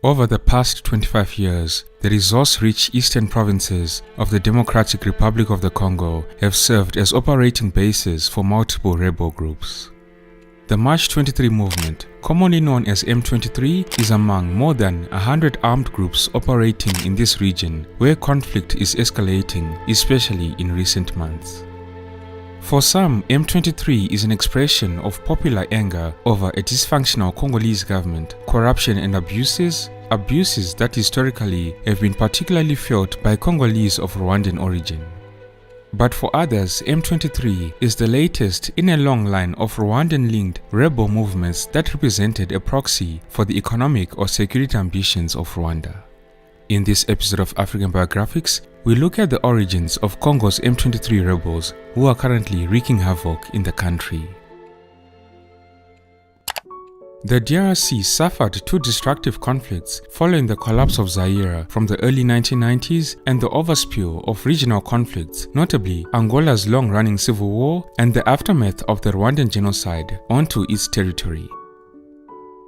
Over the past 25 years, the resource-rich eastern provinces of the Democratic Republic of the Congo have served as operating bases for multiple rebel groups. The March 23 movement, commonly known as M23, is among more than 100 armed groups operating in this region where conflict is escalating, especially in recent months. For some, M23 is an expression of popular anger over a dysfunctional Congolese government, corruption and abuses that historically have been particularly felt by Congolese of Rwandan origin. But for others, M23 is the latest in a long line of Rwandan-linked rebel movements that represented a proxy for the economic or security ambitions of Rwanda. In this episode of African Biographics, we look at the origins of Congo's M23 rebels who are currently wreaking havoc in the country. The DRC suffered two destructive conflicts following the collapse of Zaire from the early 1990s and the overspill of regional conflicts, notably Angola's long-running civil war and the aftermath of the Rwandan genocide onto its territory.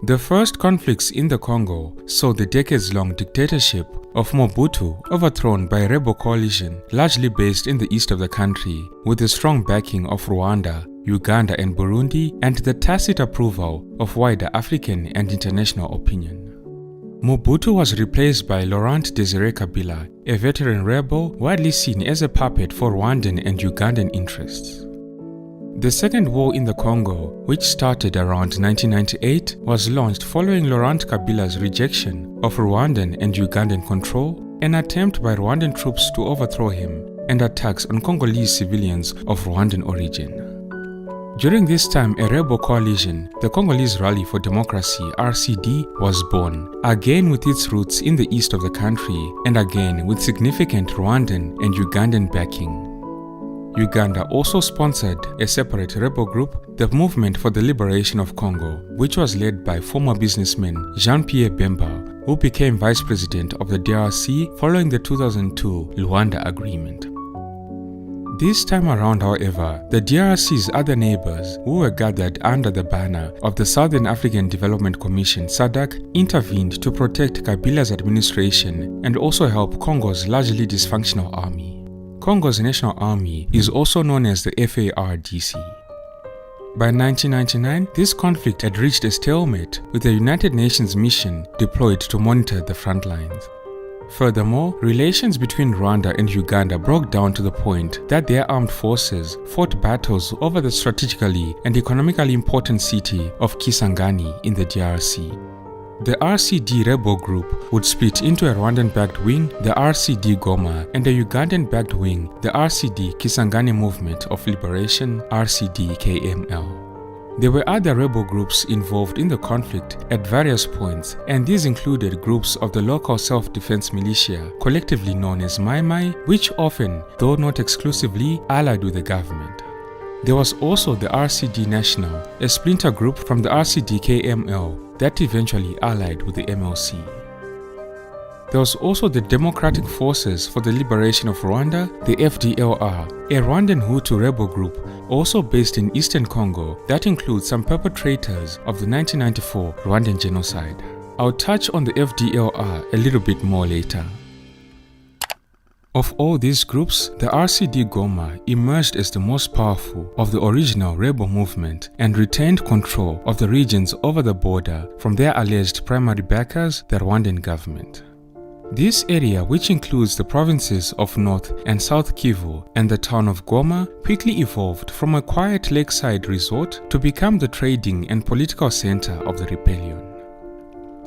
The first conflicts in the Congo saw the decades-long dictatorship of Mobutu overthrown by a rebel coalition largely based in the east of the country, with the strong backing of Rwanda, Uganda and Burundi, and the tacit approval of wider African and international opinion. Mobutu was replaced by Laurent Désiré Kabila, a veteran rebel widely seen as a puppet for Rwandan and Ugandan interests. The Second War in the Congo, which started around 1998, was launched following Laurent Kabila's rejection of Rwandan and Ugandan control, an attempt by Rwandan troops to overthrow him, and attacks on Congolese civilians of Rwandan origin. During this time, a rebel coalition, the Congolese Rally for Democracy (RCD), was born, again with its roots in the east of the country, and again with significant Rwandan and Ugandan backing. Uganda also sponsored a separate rebel group, the Movement for the Liberation of Congo, which was led by former businessman Jean-Pierre Bemba, who became vice president of the DRC following the 2002 Luanda Agreement. This time around, however, the DRC's other neighbors, who were gathered under the banner of the Southern African Development Commission (SADC), intervened to protect Kabila's administration and also help Congo's largely dysfunctional army. Congo's national army is also known as the FARDC. By 1999, this conflict had reached a stalemate, with the United Nations mission deployed to monitor the front lines. Furthermore, relations between Rwanda and Uganda broke down to the point that their armed forces fought battles over the strategically and economically important city of Kisangani in the DRC. The RCD rebel group would split into a Rwandan-backed wing, the RCD Goma, and a Ugandan-backed wing, the RCD Kisangani Movement of Liberation (RCD KML). There were other rebel groups involved in the conflict at various points, and these included groups of the local self-defense militia, collectively known as Mai Mai, which often, though not exclusively, allied with the government. There was also the RCD National, a splinter group from the RCD KML that eventually allied with the MLC. There was also the Democratic Forces for the Liberation of Rwanda, the FDLR, a Rwandan Hutu rebel group also based in eastern Congo that includes some perpetrators of the 1994 Rwandan genocide. I'll touch on the FDLR a little bit more later. Of all these groups, the RCD Goma emerged as the most powerful of the original rebel movement and retained control of the regions over the border from their alleged primary backers, the Rwandan government. This area, which includes the provinces of North and South Kivu and the town of Goma, quickly evolved from a quiet lakeside resort to become the trading and political center of the rebellion.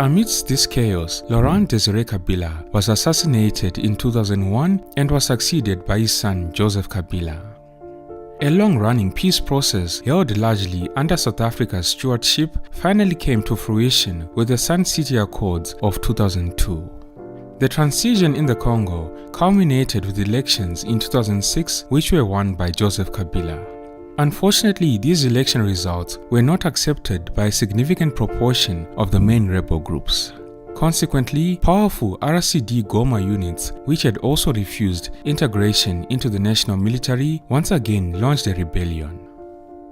Amidst this chaos, Laurent Désiré Kabila was assassinated in 2001 and was succeeded by his son Joseph Kabila. A long-running peace process held largely under South Africa's stewardship finally came to fruition with the Sun City Accords of 2002. The transition in the Congo culminated with elections in 2006, which were won by Joseph Kabila. Unfortunately, these election results were not accepted by a significant proportion of the main rebel groups. Consequently, powerful RCD Goma units, which had also refused integration into the national military, once again launched a rebellion.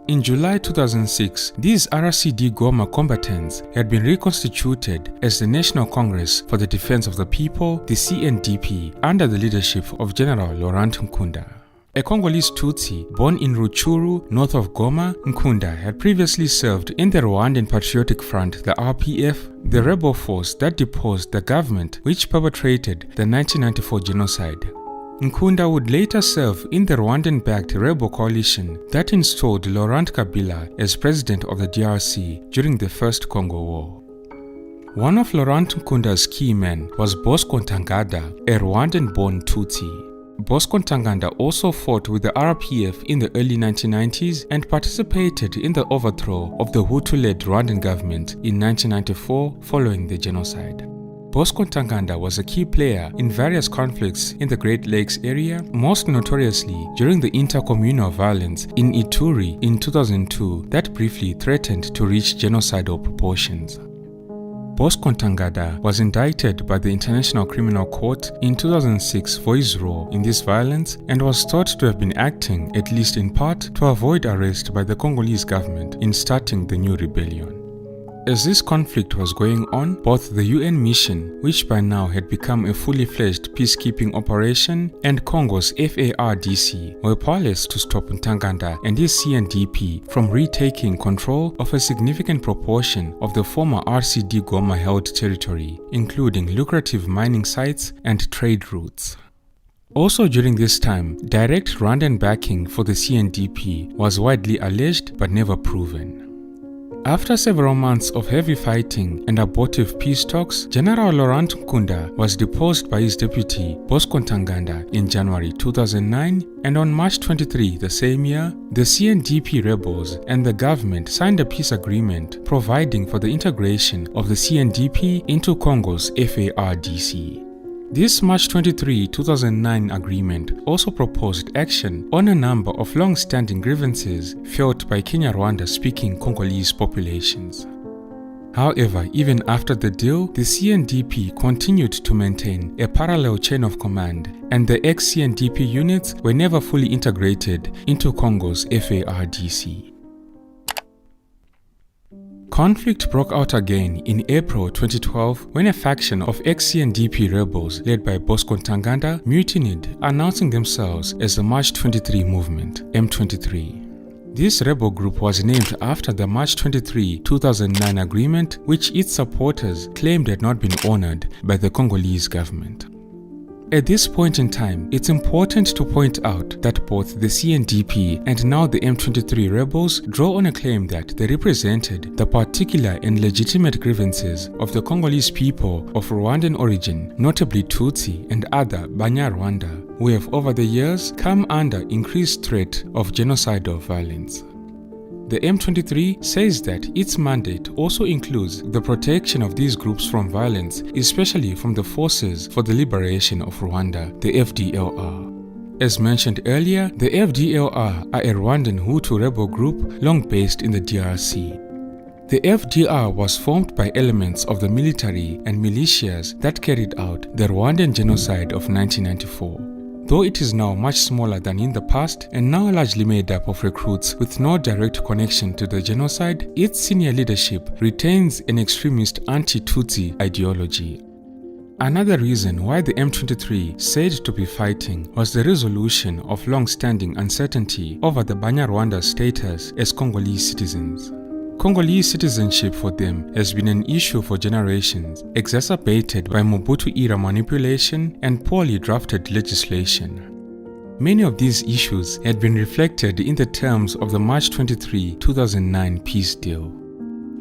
In July 2006, these RCD Goma combatants had been reconstituted as the National Congress for the Defense of the People, the CNDP, under the leadership of General Laurent Nkunda. A Congolese Tutsi born in Rutshuru, north of Goma, Nkunda had previously served in the Rwandan Patriotic Front, the RPF, the rebel force that deposed the government which perpetrated the 1994 genocide. Nkunda would later serve in the Rwandan-backed rebel coalition that installed Laurent Kabila as president of the DRC during the First Congo War. One of Laurent Nkunda's key men was Bosco Ntaganda, a Rwandan-born Tutsi. Bosco Ntaganda also fought with the RPF in the early 1990s and participated in the overthrow of the Hutu-led Rwandan government in 1994 following the genocide. Bosco Ntaganda was a key player in various conflicts in the Great Lakes area, most notoriously during the intercommunal violence in Ituri in 2002 that briefly threatened to reach genocidal proportions. Bosco Ntaganda was indicted by the International Criminal Court in 2006 for his role in this violence and was thought to have been acting, at least in part, to avoid arrest by the Congolese government in starting the new rebellion. As this conflict was going on, both the UN mission, which by now had become a fully fledged peacekeeping operation, and Congo's FARDC were powerless to stop Ntaganda and his CNDP from retaking control of a significant proportion of the former RCD Goma-held territory, including lucrative mining sites and trade routes. Also during this time, direct Rwandan backing for the CNDP was widely alleged but never proven. After several months of heavy fighting and abortive peace talks, General Laurent Nkunda was deposed by his deputy, Bosco Ntaganda, in January 2009, and on March 23 the same year, the CNDP rebels and the government signed a peace agreement providing for the integration of the CNDP into Congo's FARDC. This March 23, 2009 agreement also proposed action on a number of long-standing grievances felt by Kenya-Rwanda-speaking Congolese populations. However, even after the deal, the CNDP continued to maintain a parallel chain of command, and the ex-CNDP units were never fully integrated into Congo's FARDC. Conflict broke out again in April 2012 when a faction of ex-CNDP rebels led by Bosco Ntaganda mutinied, announcing themselves as the March 23 movement, M23. This rebel group was named after the March 23, 2009 agreement, which its supporters claimed had not been honored by the Congolese government. At this point in time, it's important to point out that both the CNDP and now the M23 rebels draw on a claim that they represented the particular and legitimate grievances of the Congolese people of Rwandan origin, notably Tutsi and other banyarwanda, who have over the years come under increased threat of genocidal violence. The M23 says that its mandate also includes the protection of these groups from violence, especially from the Forces for the Liberation of Rwanda, the FDLR. As mentioned earlier, the FDLR are a Rwandan Hutu rebel group long based in the DRC. The FDR was formed by elements of the military and militias that carried out the Rwandan genocide of 1994. Though it is now much smaller than in the past and now largely made up of recruits with no direct connection to the genocide, its senior leadership retains an extremist anti-Tutsi ideology. Another reason why the M23 said to be fighting was the resolution of long-standing uncertainty over the Banyarwanda status as Congolese citizens. Congolese citizenship for them has been an issue for generations, exacerbated by Mobutu-era manipulation and poorly drafted legislation. Many of these issues had been reflected in the terms of the March 23, 2009 peace deal.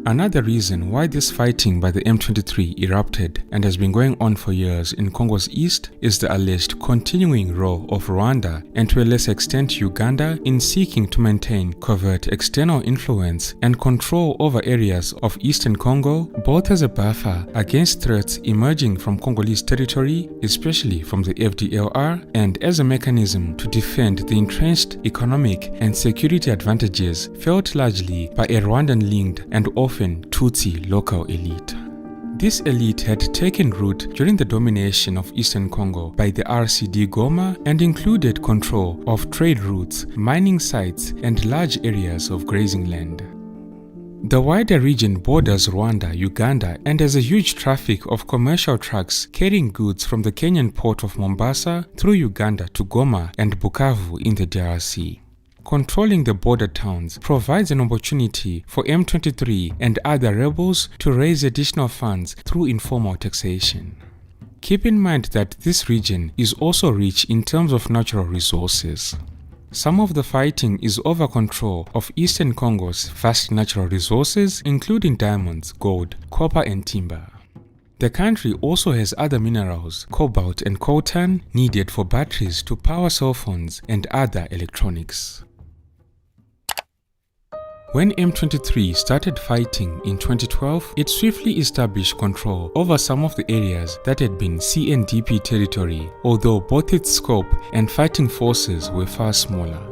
Another reason why this fighting by the M23 erupted and has been going on for years in Congo's east is the alleged continuing role of Rwanda and to a less extent Uganda in seeking to maintain covert external influence and control over areas of eastern Congo, both as a buffer against threats emerging from Congolese territory, especially from the FDLR, and as a mechanism to defend the entrenched economic and security advantages felt largely by a Rwandan-linked and often Tutsi local elite. This elite had taken root during the domination of Eastern Congo by the RCD Goma and included control of trade routes, mining sites, and large areas of grazing land. The wider region borders Rwanda, Uganda, and has a huge traffic of commercial trucks carrying goods from the Kenyan port of Mombasa through Uganda to Goma and Bukavu in the DRC. Controlling the border towns provides an opportunity for M23 and other rebels to raise additional funds through informal taxation. Keep in mind that this region is also rich in terms of natural resources. Some of the fighting is over control of Eastern Congo's vast natural resources, including diamonds, gold, copper, and timber. The country also has other minerals, cobalt and coltan, needed for batteries to power cell phones and other electronics. When M23 started fighting in 2012, it swiftly established control over some of the areas that had been CNDP territory, although both its scope and fighting forces were far smaller.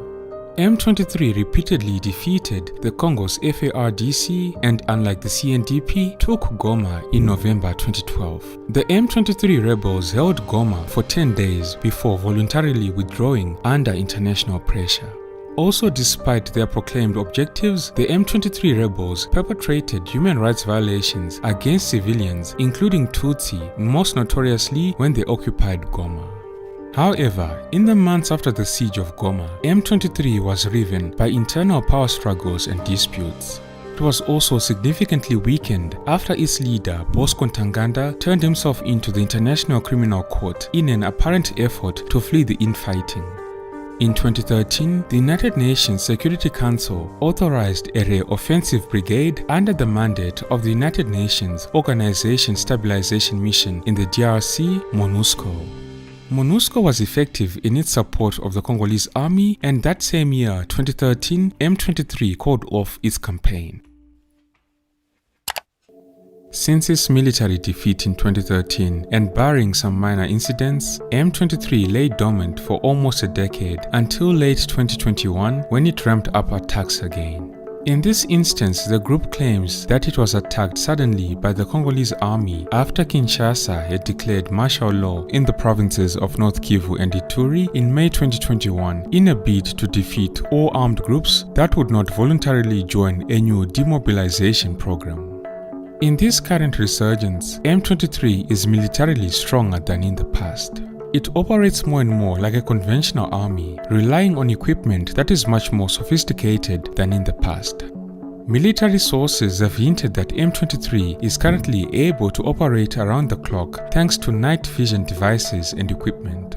M23 repeatedly defeated the Congo's FARDC and, unlike the CNDP, took Goma in November 2012. The M23 rebels held Goma for 10 days before voluntarily withdrawing under international pressure. Also, despite their proclaimed objectives, the M23 rebels perpetrated human rights violations against civilians, including Tutsi, most notoriously when they occupied Goma. However, in the months after the siege of Goma, M23 was riven by internal power struggles and disputes. It was also significantly weakened after its leader, Bosco Ntaganda, turned himself into the International Criminal Court in an apparent effort to flee the infighting. In 2013, the United Nations Security Council authorized a re-offensive brigade under the mandate of the United Nations Organization Stabilization Mission in the DRC, MONUSCO. MONUSCO was effective in its support of the Congolese army, and that same year, 2013, M23 called off its campaign. Since its military defeat in 2013 and barring some minor incidents, M23 lay dormant for almost a decade until late 2021 when it ramped up attacks again. In this instance, the group claims that it was attacked suddenly by the Congolese army after Kinshasa had declared martial law in the provinces of North Kivu and Ituri in May 2021 in a bid to defeat all armed groups that would not voluntarily join a new demobilization program. In this current resurgence, M23 is militarily stronger than in the past. It operates more and more like a conventional army, relying on equipment that is much more sophisticated than in the past. Military sources have hinted that M23 is currently able to operate around the clock thanks to night vision devices and equipment.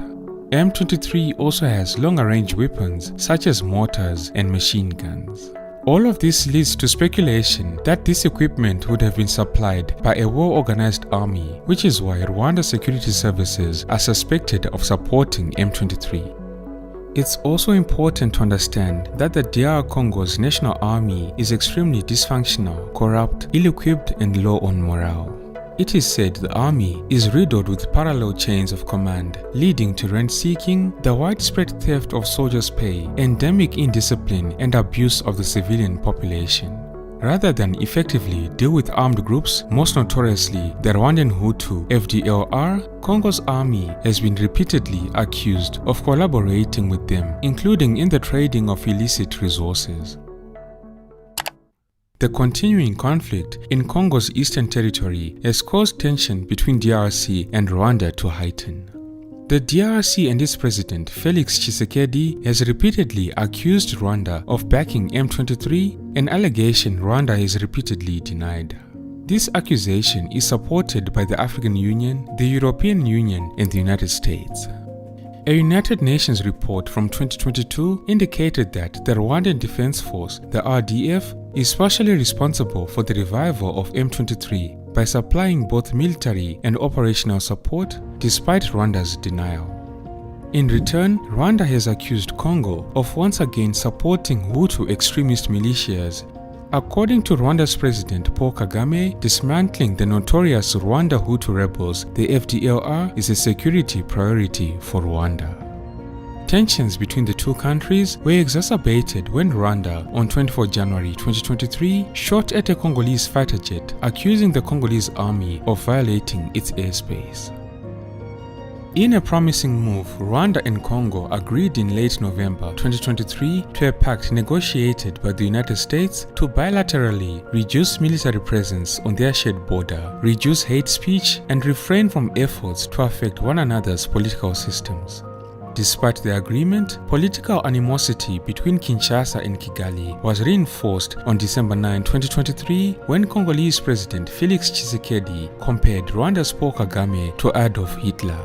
M23 also has longer-range weapons such as mortars and machine guns. All of this leads to speculation that this equipment would have been supplied by a well-organized army, which is why Rwanda's security services are suspected of supporting M23. It's also important to understand that the DR Congo's national army is extremely dysfunctional, corrupt, ill-equipped, and low on morale. It is said the army is riddled with parallel chains of command, leading to rent-seeking, the widespread theft of soldiers' pay, endemic indiscipline, and abuse of the civilian population. Rather than effectively deal with armed groups, most notoriously the Rwandan Hutu FDLR, Congo's army has been repeatedly accused of collaborating with them, including in the trading of illicit resources. The continuing conflict in Congo's eastern territory has caused tension between DRC and Rwanda to heighten. The DRC and its president, Felix Tshisekedi, has repeatedly accused Rwanda of backing M23, an allegation Rwanda has repeatedly denied. This accusation is supported by the African Union, the European Union, and the United States. A United Nations report from 2022 indicated that the Rwandan Defense Force, the RDF, is partially responsible for the revival of M23 by supplying both military and operational support despite Rwanda's denial. In return, Rwanda has accused Congo of once again supporting Hutu extremist militias. According to Rwanda's President Paul Kagame, dismantling the notorious Rwanda Hutu rebels, the FDLR, is a security priority for Rwanda. Tensions between the two countries were exacerbated when Rwanda, on 24 January 2023, shot at a Congolese fighter jet, accusing the Congolese army of violating its airspace. In a promising move, Rwanda and Congo agreed in late November 2023 to a pact negotiated by the United States to bilaterally reduce military presence on their shared border, reduce hate speech, and refrain from efforts to affect one another's political systems. Despite the agreement, political animosity between Kinshasa and Kigali was reinforced on December 9, 2023, when Congolese President Felix Tshisekedi compared Rwanda's Paul Kagame to Adolf Hitler.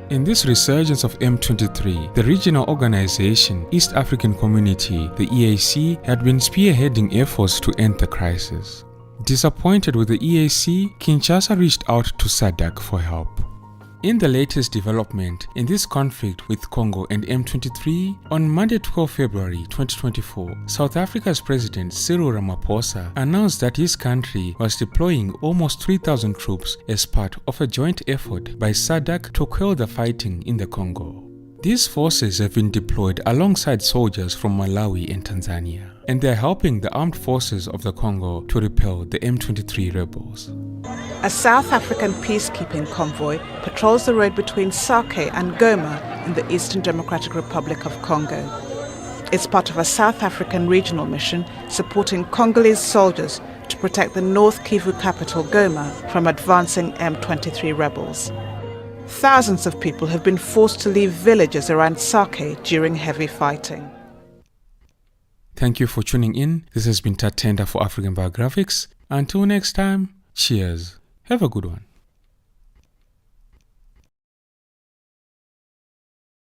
In this resurgence of M23, the regional organization East African Community, the EAC, had been spearheading efforts to end the crisis. Disappointed with the EAC, Kinshasa reached out to SADC for help. In the latest development in this conflict with Congo and M23, on Monday 12 February 2024, South Africa's President Cyril Ramaphosa announced that his country was deploying almost 3,000 troops as part of a joint effort by SADC to quell the fighting in the Congo. These forces have been deployed alongside soldiers from Malawi and Tanzania, and they are helping the armed forces of the Congo to repel the M23 rebels. A South African peacekeeping convoy patrols the road between Sake and Goma in the Eastern Democratic Republic of Congo. It's part of a South African regional mission supporting Congolese soldiers to protect the North Kivu capital Goma from advancing M23 rebels. Thousands of people have been forced to leave villages around Sake during heavy fighting. Thank you for tuning in. This has been Tatenda for African Biographics. Until next time, cheers. Have a good one.